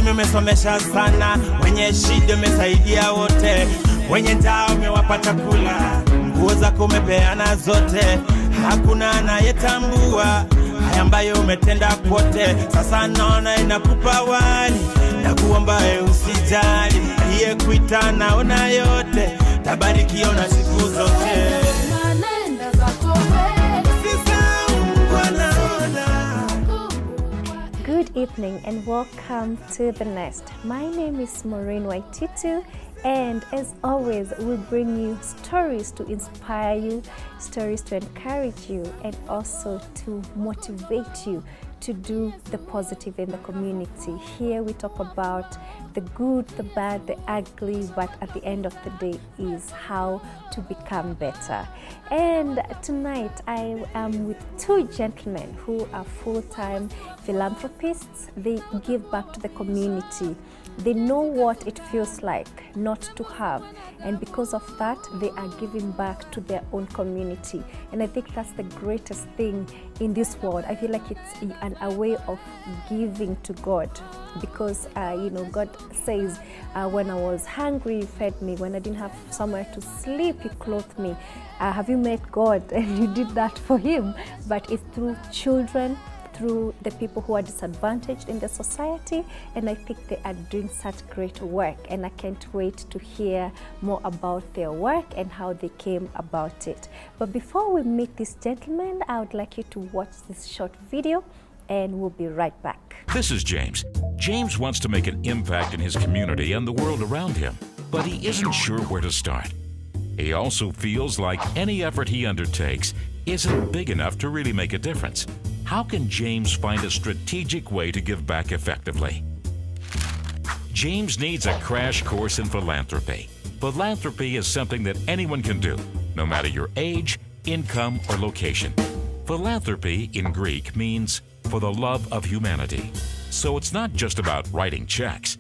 Uchumi umesomesha sana, wenye shida umesaidia wote, wenye njaa umewapa chakula, nguo zako umepeana zote, hakuna anayetambua haya ambayo umetenda kote. Sasa naona inakupa wali na kuomba usijali, iye kuita naona yote, tabarikiwa na siku zote. Good evening and welcome to The Nest. My name is Maureen Waititu, and as always we bring you stories to inspire you, stories to encourage you, and also to motivate you to do the positive in the community. Here we talk about the good, the bad, the ugly, but at the end of the day is how to become better. And tonight I am with two gentlemen who are full-time philanthropists. They give back to the community. They know what it feels like not to have, and because of that they are giving back to their own community. And I think that's the greatest thing in this world. I feel like it's a way of giving to God, because God says, when I was hungry you fed me, when I didn't have somewhere to sleep you clothed me. Have you met God? And you did that for him. But it's through children, through the people who are disadvantaged in the society, and I think they are doing such great work, and I can't wait to hear more about their work and how they came about it. But before we meet these gentlemen, I would like you to watch this short video, and we'll be right back. This is James. James wants to make an impact in his community and the world around him, but he isn't sure where to start. He also feels like any effort he undertakes isn't big enough to really make a difference. How can James find a strategic way to give back effectively? James needs a crash course in philanthropy. Philanthropy is something that anyone can do, no matter your age, income, or location. Philanthropy in Greek means for the love of humanity. So it's not just about writing checks.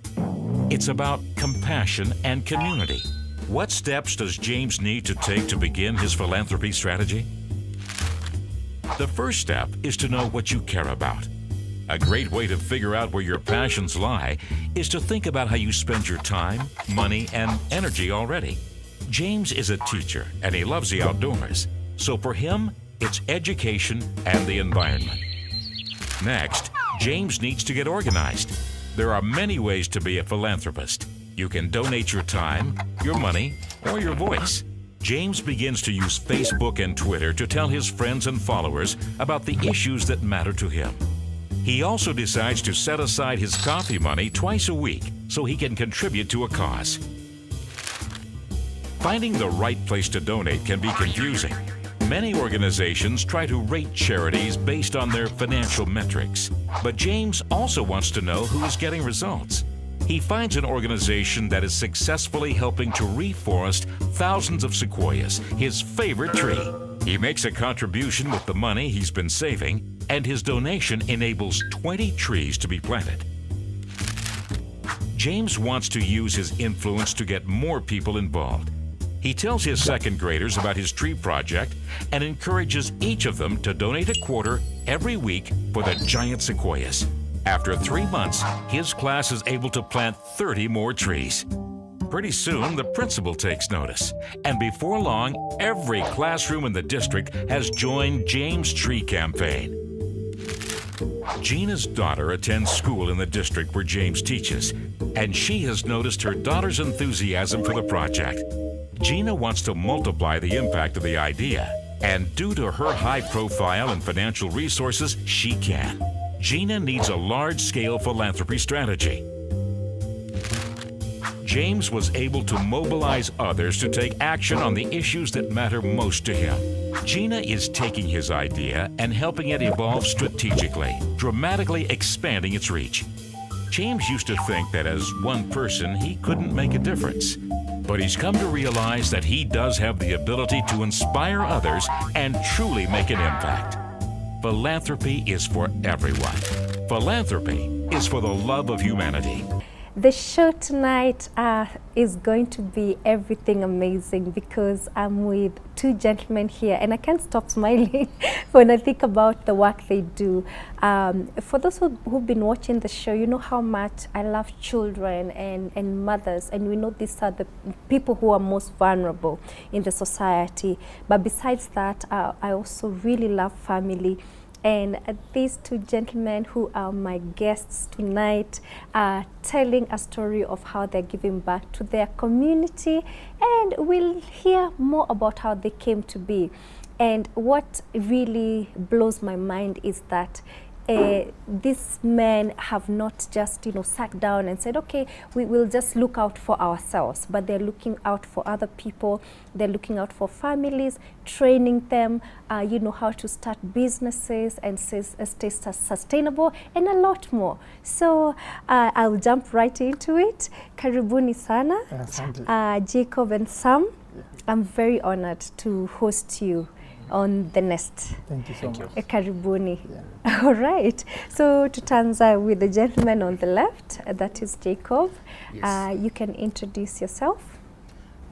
It's about compassion and community. What steps does James need to take to begin his philanthropy strategy? The first step is to know what you care about. A great way to figure out where your passions lie is to think about how you spend your time, money, and energy already. James is a teacher and he loves the outdoors. So for him, it's education and the environment. Next, James needs to get organized. There are many ways to be a philanthropist. You can donate your time, your money, or your voice. James begins to use Facebook and Twitter to tell his friends and followers about the issues that matter to him. He also decides to set aside his coffee money twice a week so he can contribute to a cause. Finding the right place to donate can be confusing. Many organizations try to rate charities based on their financial metrics, but James also wants to know who is getting results. He finds an organization that is successfully helping to reforest thousands of sequoias, his favorite tree. He makes a contribution with the money he's been saving, and his donation enables 20 trees to be planted. James wants to use his influence to get more people involved. He tells his second graders about his tree project and encourages each of them to donate a quarter every week for the giant sequoias. After 3 months, his class is able to plant 30 more trees. Pretty soon, the principal takes notice, and before long, every classroom in the district has joined James' Tree Campaign. Gina's daughter attends school in the district where James teaches, and she has noticed her daughter's enthusiasm for the project. Gina wants to multiply the impact of the idea, and due to her high profile and financial resources, she can. Gina needs a large-scale philanthropy strategy. James was able to mobilize others to take action on the issues that matter most to him. Gina is taking his idea and helping it evolve strategically, dramatically expanding its reach. James used to think that as one person he couldn't make a difference. But he's come to realize that he does have the ability to inspire others and truly make an impact. Philanthropy is for everyone. Philanthropy is for the love of humanity. The show tonight is going to be everything amazing because I'm with two gentlemen here and I can't stop smiling when I think about the work they do. For those who've been watching the show, you know how much I love children and mothers, and we know these are the people who are most vulnerable in the society. But besides that, I also really love family. And these two gentlemen who are my guests tonight are telling a story of how they're giving back to their community, and we'll hear more about how they came to be. And what really blows my mind is that these men have not just, you know, sat down and said, okay, we will just look out for ourselves, but they're looking out for other people. They're looking out for families, training them, you know, how to start businesses and stay sustainable, and a lot more. So I'll jump right into it. Karibuni sana, Jacob and Sam. Yeah. I'm very honored to host you on The Nest. Thank you so much. Karibuni. Yeah. All right. So tutaanza with the gentleman on the left. That is Jacob. Yes. You can introduce yourself.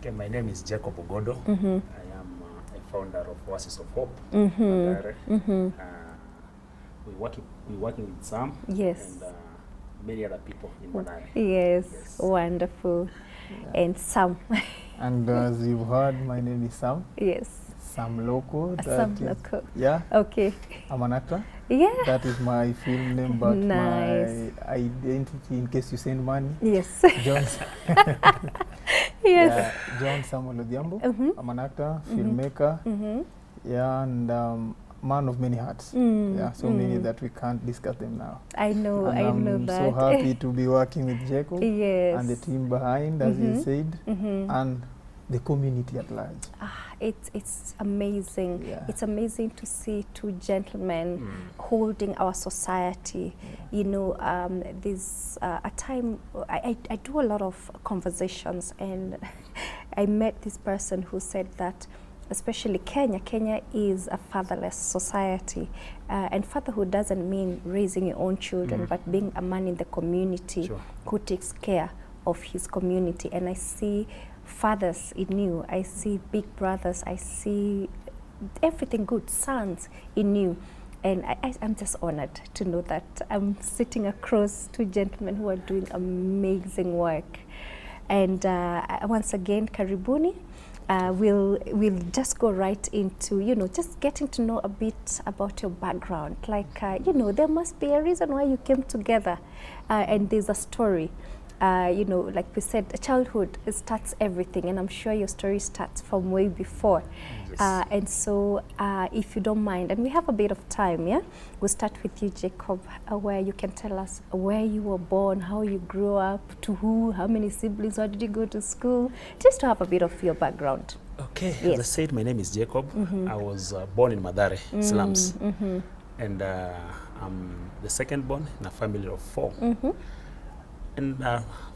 Okay, my name is Jacob Ogodo. I am a founder of Oasis of Hope. We're working with Sam Yes. and many other people in Madare. Yes. Yes. Wonderful. Yeah. And Sam. And as you've heard, my name is Sam. Yes. Sam Loco. Sam Loco. Yeah, Okay. I'm an actor. Yeah. That is my film name, but Nice. my identity, in case you send money, Yes. John, Yes. yeah, John Samuel Odhiambo. Mhm. I'm an actor, filmmaker, yeah, and man of many hats. Yeah, so many that we can't discuss them now. I know. And I know I'm that. so happy to be working with Jacob Yes. and the team behind, as you said, and the community at large. It's amazing. Yeah. It's amazing to see two gentlemen holding our society. You know, there's a time I do a lot of conversations, and I met this person who said that especially Kenya is a fatherless society, and fatherhood doesn't mean raising your own children, but being a man in the community who takes care of his community. And I see fathers in you, I see big brothers, I see everything good, sons in you. And I'm just honored to know that I'm sitting across two gentlemen who are doing amazing work. And once again, Karibuni. We'll just go right into, you know, just getting to know a bit about your background. Like, you know, there must be a reason why you came together, and there's a story. You know, like we said, childhood starts everything, and I'm sure your story starts from way before. Yes. And so, if you don't mind, and we have a bit of time, yeah? We'll start with you, Jacob, where you can tell us where you were born, how you grew up, to who, how many siblings, where did you go to school, just to have a bit of your background. Okay, Yes. as I said, my name is Jacob. I was born in Madare, slums. And I'm the second born in a family of 4. And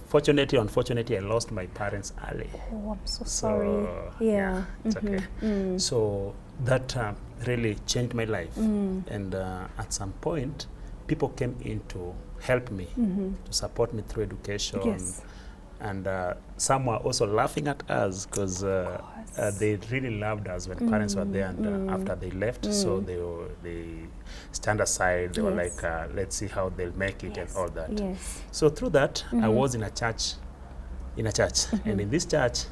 fortunately, unfortunately, I lost my parents early. Oh, I'm so So, sorry. Yeah. it's okay. So that really changed my life. And at some point, people came in to help me, to support me through education. Yes. And some were also laughing at us because they really loved us when parents were there, and after they left, so they stand aside. They were Yes. like, let's see how they'll make it and all that. Yes. So through that, I was in a church, and in this church,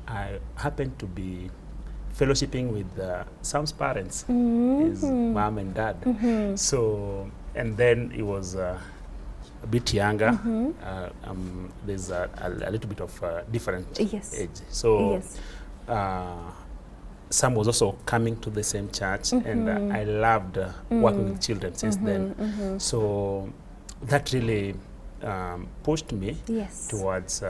I happened to be fellowshipping with Sam's parents, his mom and dad. So, and then it was a bit younger. There's a little bit of different Yes. age. So, Yes. Sam was also coming to the same church, and I loved working with children since then. So that really pushed me Yes. towards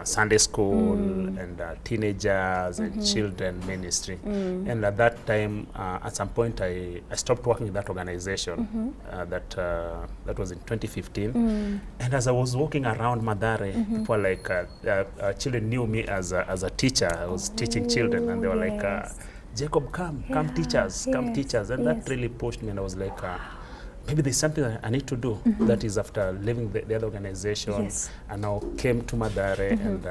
Sunday school and teenagers and children ministry. And at that time, at some point, I stopped working with that organization. That was in 2015. And as I was walking around Madare, people were like, children knew me as a teacher. I was teaching children, and they were like, yes. Jacob, come teach us, come yes, teach us. And yes. that really pushed me, and I was like, maybe there's something I need to do. That is after leaving the other organization. Yes. I now came to Mathare and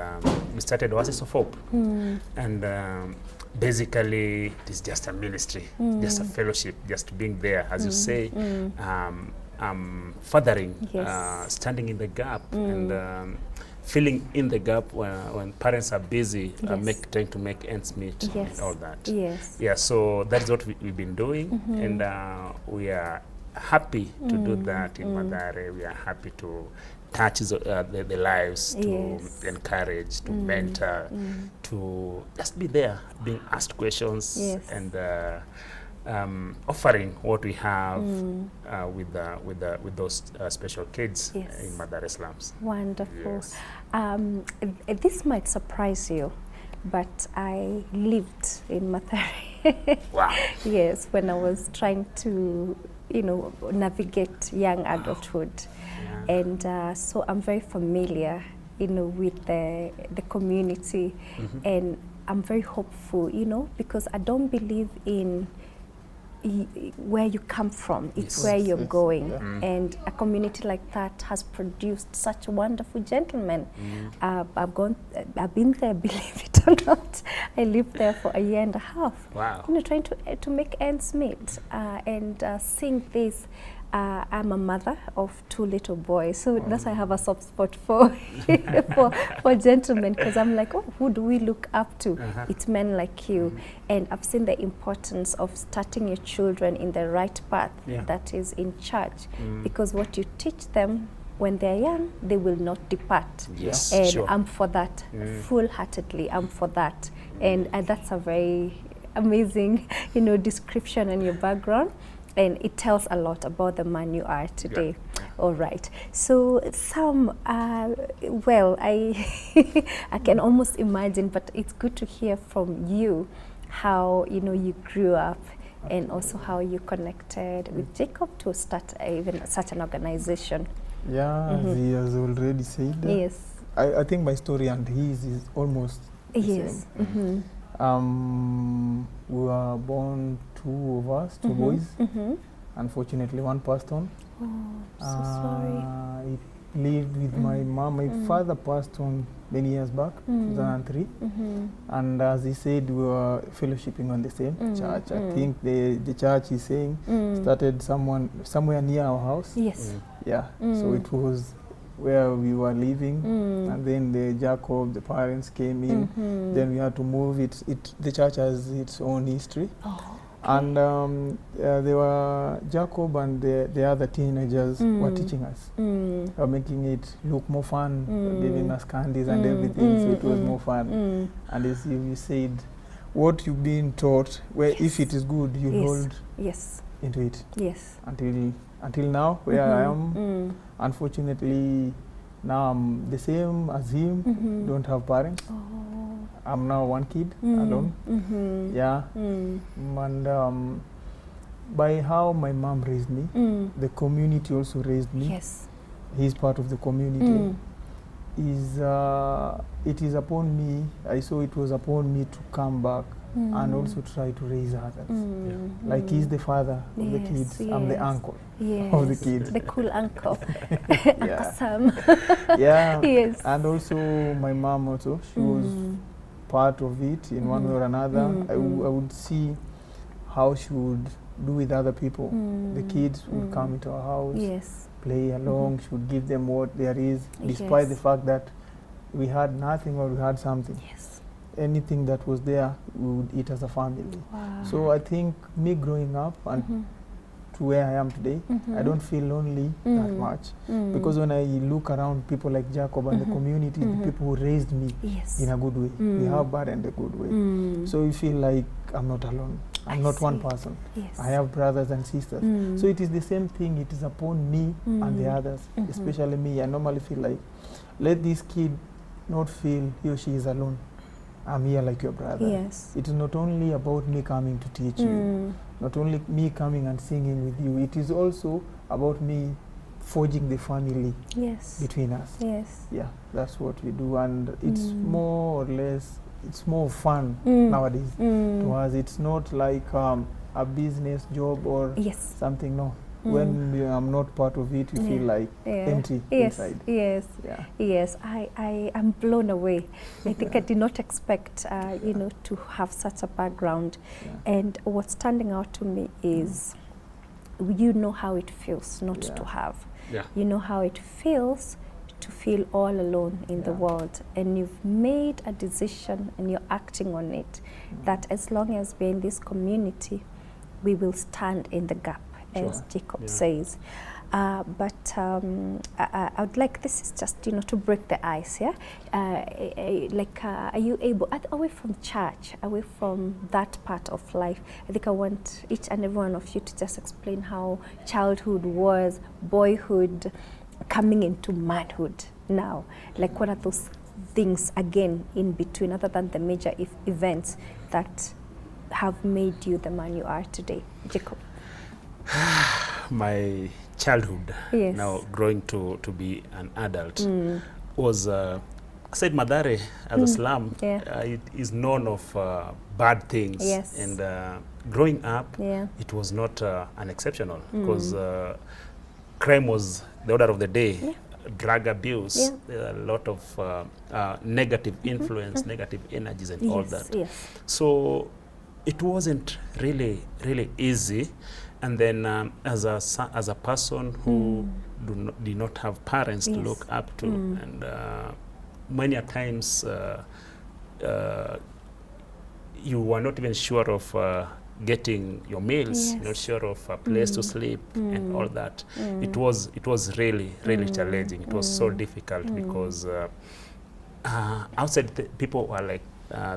we started Oasis of Hope. And basically it is just a ministry, just a fellowship, just being there, as you say, fathering, Yes. standing in the gap and filling in the gap when parents are busy, Yes. trying to make ends meet Yes. and all that. Yes. Yeah, so that's what we've been doing, and we are happy to do that in Mathare. We are happy to touch the lives, to Yes. encourage, to mentor, to just be there, being asked questions, Yes. and offering what we have with those special kids Yes. in Mathare slums. Wonderful. Yes. This might surprise you, but I lived in Mathare. Wow. Yes, when I was trying to, navigate young adulthood. Yeah. And so I'm very familiar, with the community, and I'm very hopeful, because I don't believe in where you come from, it's Yes. where you're Yes. going. Yeah. And a community like that has produced such wonderful gentlemen. I've been there, believe it or not. I lived there for a year and a half. Wow. Trying to make ends meet, and seeing this. I'm a mother of 2 little boys, so that's why I have a soft spot for for gentlemen, because I'm like, oh, who do we look up to? It's men like you. And I've seen the importance of starting your children in the right path, Yeah. that is in church, because what you teach them when they're young, they will not depart. Yes, And sure. I'm for that, full-heartedly. I'm for that, and that's a very amazing, description in your background. And it tells a lot about the man you are today. All right. So Sam, well, I I can almost imagine, but it's good to hear from you how you grew up, and also how you connected with Jacob to start even such an organization. Yeah, as he has already said. Yes. I think my story and his is almost the Yes. same. We were born 2 of us, 2 boys. Unfortunately, 1 passed on. Oh, so sorry. He lived with my mom. My father passed on many years back, 2003. And as he said, we were fellowshipping on the same church. I think the church he's saying started somewhere near our house. Yes. Yeah, so it was where we were living, and then the parents came in. Then we had to move it. The church has its own history. Oh. And there were Jacob and the other teenagers were teaching us, were making it look more fun, giving us candies and everything, so it was more fun. And as you said, what you've been taught, where if it is good, you hold Yes. into it Yes. until now, where I am. Unfortunately, now I'm the same as him, don't have parents. Oh. I'm now 1 kid alone. Yeah. And by how my mom raised me, the community also raised me. Yes. He's part of the community. It is upon me, I saw it was upon me to come back and also try to raise others. Like he's the father of the kids, I'm the uncle of the kids. The cool uncle. Yeah. Uncle Sam. Yeah. Yes. And also my mom also, she was part of it in one way or another. I would see how she would do with other people. The kids would come into our house, Yes. play along, she would give them what there is, despite the fact that we had nothing or we had something. Yes. Anything that was there, we would eat as a family. Wow. So I think me growing up and to where I am today, I don't feel lonely that much. Because when I look around people like Jacob and the community, the people who raised me Yes. in a good way, we have bad and a good way. So you feel like I'm not alone. I'm not one person. Yes. I have brothers and sisters. So it is the same thing. It is upon me and the others, especially me. I normally feel like, let this kid not feel he or she is alone. I'm here like your brother. Yes. It is not only about me coming to teach you, not only me coming and singing with you, it is also about me forging the family Yes. between us. Yes. Yeah, that's what we do, and it's more or less, it's more fun nowadays to us. It's not like a business job or Yes. something, no. when I'm not part of it, you feel like empty inside. Yes, Yeah. yes. I am blown away. I think I did not expect, you know, to have such a background. Yeah. And what's standing out to me is, you know how it feels not Yeah. to have. Yeah. You know how it feels to feel all alone in the Yeah. world, and you've made a decision and you're acting on it, that as long as we're in this community, we will stand in the gap, as Sure. Jacob Yeah. says. But I would like, this is just, you know, to break the ice, yeah? Are you able, away from church, away from that part of life, I think I want each and every one of you to just explain how childhood was, boyhood, coming into manhood now. Like, what are those things, again, in between, other than the major events that have made you the man you are today? Jacob. My childhood, Yes. now growing to be an adult, was said Mathare as a slum. Yeah. It is known of bad things. Yes. And growing up, Yeah. it was not unexceptional, because crime was the order of the day. Yeah. Drug abuse, Yeah. there are a lot of negative influence, negative energies, and all that. Yes. So it wasn't really easy. And then as a person who did not have parents to Yes. look up to, and many a times you were not even sure of getting your meals, Yes. not sure of a place to sleep, and all that. It was really challenging. It was so difficult, because outside people were like,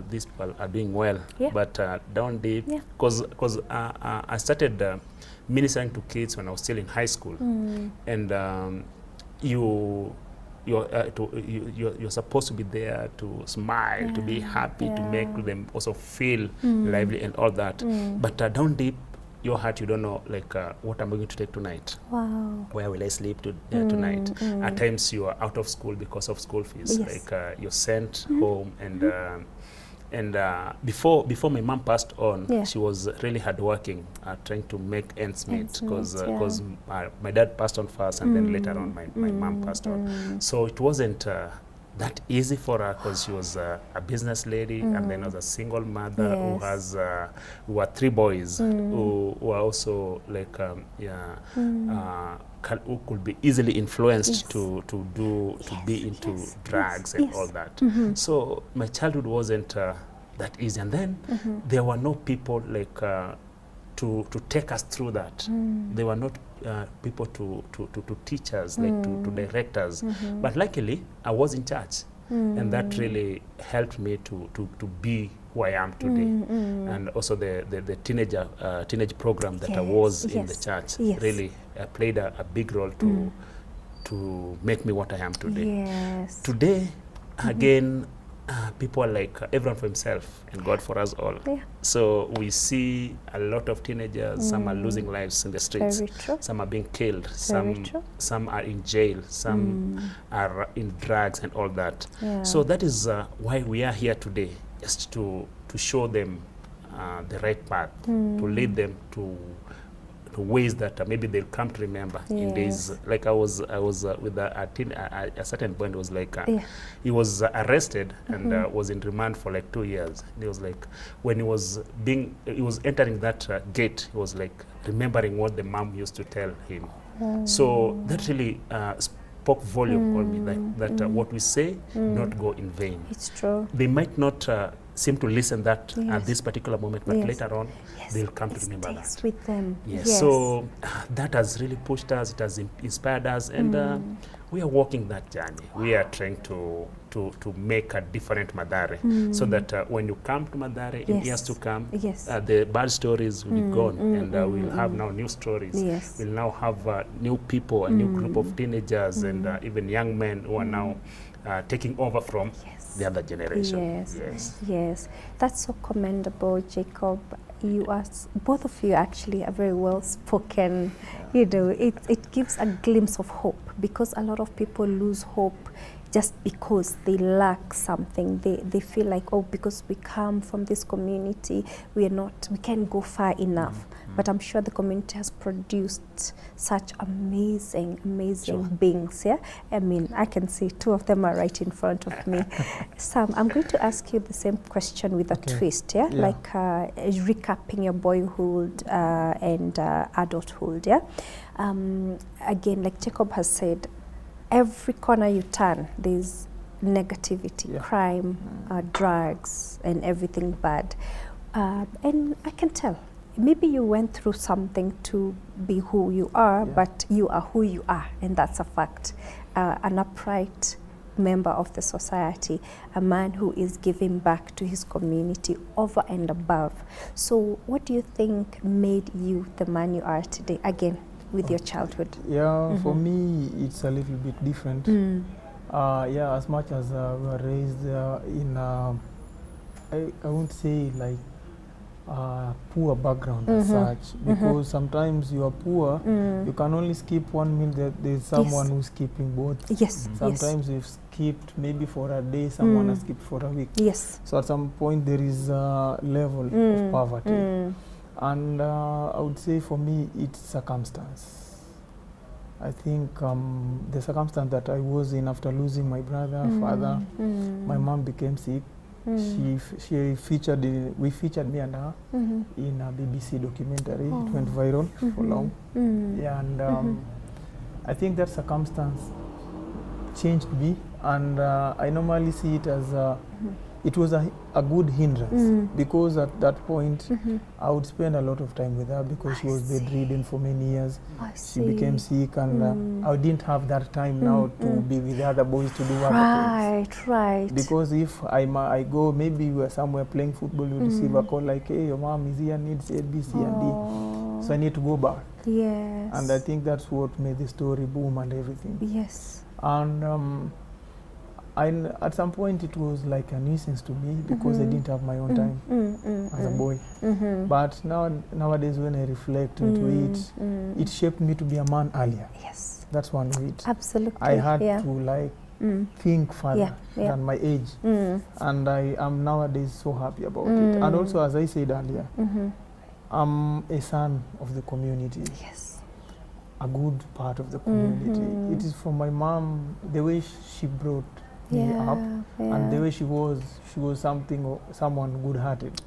these people are doing well, Yeah. but down deep, Yeah. because I started ministering to kids when I was still in high school, and you're supposed to be there to smile, to be happy, to make them also feel lively and all that. But down deep, your heart, you don't know, like, what am I going to take tonight? Wow. Where will I sleep tonight? At times you are out of school because of school fees. Yes. Like you're sent home, and before my mom passed on, Yeah. she was really hardworking, trying to make ends meet, Ends because meet, yeah. my dad passed on first, and then later on my mom passed on. So it wasn't that easy for her, because she was a business lady, and then was a single mother who had 3 boys who were also like who could be easily influenced to be into drugs and all that. So my childhood wasn't that easy, and then there were no people like to take us through that. There were not people to teach us, like to direct us. But luckily, I was in church, and that really helped me to be who I am today. And also the teenage program that I was in the church really played a big role to make me what I am today. Yes. Today, again, people are like everyone for himself and God for us all. Yeah. So we see a lot of teenagers, some are losing lives in the streets, Very true. some are being killed, Very true. some are in jail, some are in drugs and all that. Yeah. So that is why we are here today, just to show them the right path, to lead them to ways that maybe they'll come to remember in days. Like I was with a certain point, it was like he was arrested and was in remand for like 2 years. And he was like, when he was entering that gate, he was like remembering what the mom used to tell him. So that really spoke volume on me, that what we say not go in vain. It's true. They might not seem to listen that at this particular moment, but later on they'll come to remember that. Stays with them. Yes. So that has really pushed us, it has inspired us, and we are walking that journey. We are trying to make a different Mathare, so that when you come to Mathare in years to come, the bad stories will be gone, and we'll have now new stories. Yes. We'll now have new people, a new group of teenagers, and even young men who are now taking over from the other generation. Yes. That's so commendable, Jacob. You are, both of you actually are very well spoken. You know, it gives a glimpse of hope, because a lot of people lose hope just because they lack something. They feel like, oh, because we come from this community, we can't go far enough. but I'm sure the community has produced such amazing Sure. beings. Yeah, I mean, I can see two of them are right in front of me. Sam, I'm going to ask you the same question with a Okay. twist. Yeah, Yeah. like recapping your boyhood and adulthood. Yeah, again, like Jacob has said, every corner you turn, there's negativity, Yeah. crime, drugs, and everything bad. And I can tell, maybe you went through something to be who you are, Yeah. but you are who you are, and that's a fact. An upright member of the society, a man who is giving back to his community over and above. So what do you think made you the man you are today, again, with your childhood? Yeah, for me, it's a little bit different. Yeah, as much as we were raised in, I won't say like poor background as such, because sometimes you are poor, you can only skip one meal, there's someone who's skipping both. Yes, Sometimes you've skipped maybe for a day, someone has skipped for a week. yes. So at some point there is a level of poverty. And I would say for me, it's circumstance. I think the circumstance that I was in after losing my brother, father, my mom became sick. She featured, we featured me and her in a BBC documentary. It went viral for long. Yeah, and I think that circumstance changed me, and I normally see it as it was a good hindrance, because at that point I would spend a lot of time with her because she was bedridden for many years. I She became sick, and I didn't have that time now to be with the other boys to do other things. Right. Because if I go, maybe we are somewhere playing football, you receive a call like, hey, your mom is here, needs A, B, C, and D. So I need to go back. Yes. And I think that's what made the story boom and everything. Yes. And at some point it was like a nuisance to me because I didn't have my own time as a boy. But nowadays when I reflect into it, it shaped me to be a man earlier. Yes. That's one of it. Absolutely. I had to like think further than my age. And I am nowadays so happy about it. And also, as I said earlier, I'm a son of the community. Yes. A good part of the community. It is from my mom, the way she brought me up, and the way she was someone good-hearted.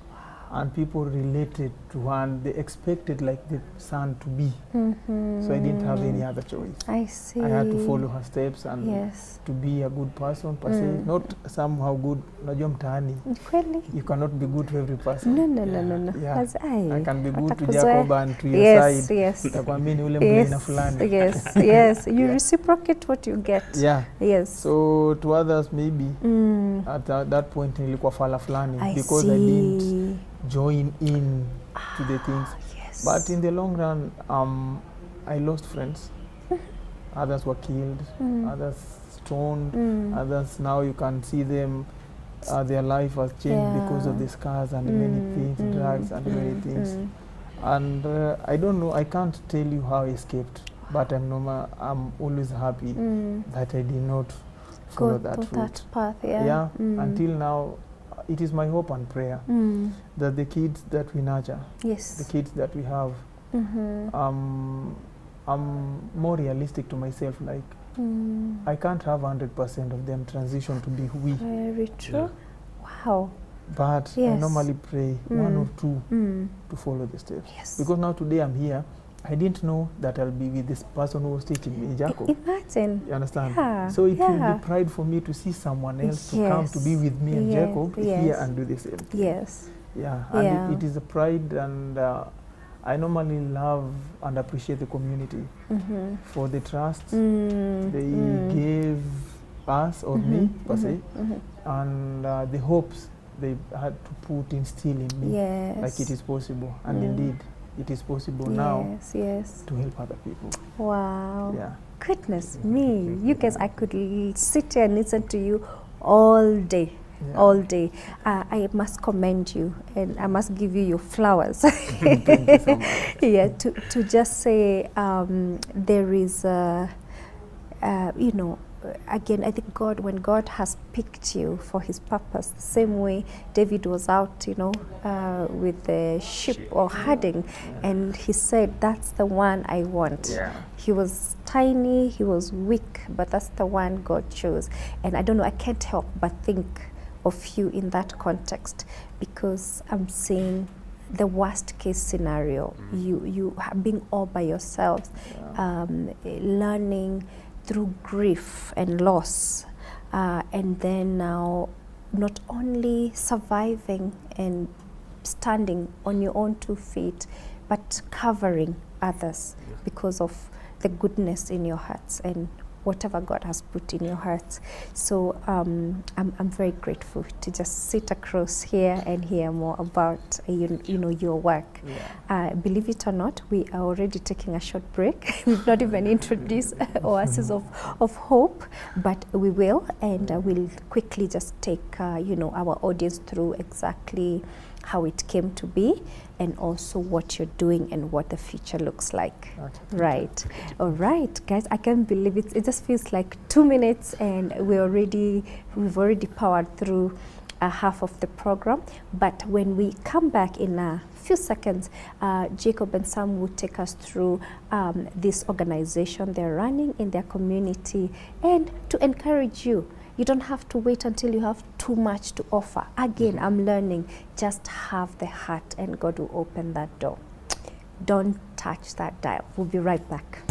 And people related to her, and they expected like the son to be. So I didn't have any other choice. I see. I had to follow her steps and to be a good person per se, not somehow good. Unajua mtaani, Kweli? you cannot be good to every person. No. Yeah. As I can be good to Watakuzoea. Jacob and to your Yes, side. yes. Takwambia ule mlina fulani. Yes. You reciprocate what you get. Yeah. Yes. So to others maybe at that point nilikuwa fala fulani because I didn't join in to the things. Yes. But in the long run, I lost friends. Others were killed, others stoned, others now you can see them, their life has changed because of the scars and many things, drugs and many things. And I don't know, I can't tell you how I escaped, but I'm always happy that I did not follow that route. That path, Until now, it is my hope and prayer that the kids that we nurture, the kids that we have, I'm more realistic to myself, like I can't have 100% of them transition to be we. Very true. Wow. But I normally pray one or two to follow the steps. Yes. Because now today I'm here, I didn't know that I'll be with this person who was teaching me, Jacob. Imagine. You understand? Yeah. So it will be pride for me to see someone else to come to be with me and Jacob here and do the same thing. Yes. Yeah, and it is a pride, and I normally love and appreciate the community for the trust they gave us or me per se, and the hopes they had to put instill in me, like it is possible, and indeed it is possible now to help other people. Wow. Yeah. Goodness me, you guys, I could sit here and listen to you all day. Yeah. All day. I must commend you, and I must give you your flowers. Thank you so much. Yeah, to just say there is, again, I think God, when God has picked you for his purpose, the same way David was out, with the sheep or herding, and he said, that's the one I want. Yeah. He was tiny, he was weak, but that's the one God chose. And I don't know, I can't help but think of you in that context, because I'm seeing the worst case scenario, you being all by yourselves, learning through grief and loss, and then now not only surviving and standing on your own 2 feet, but covering others because of the goodness in your hearts and whatever God has put in your hearts. So I'm very grateful to just sit across here and hear more about your work. Believe it or not, we are already taking a short break. We've not even introduced Oasis of Hope, but we will, and we'll quickly just take our audience through exactly how it came to be, and also what you're doing and what the future looks like. Okay. Right. All right, guys, I can't believe it. It just feels like 2 minutes and we've already powered through half of the program. But when we come back in a few seconds, Jacob and Sam will take us through this organization they're running in their community, and to encourage you. You don't have to wait until you have too much to offer. Again, I'm learning, just have the heart and God will open that door. Don't touch that dial. We'll be right back.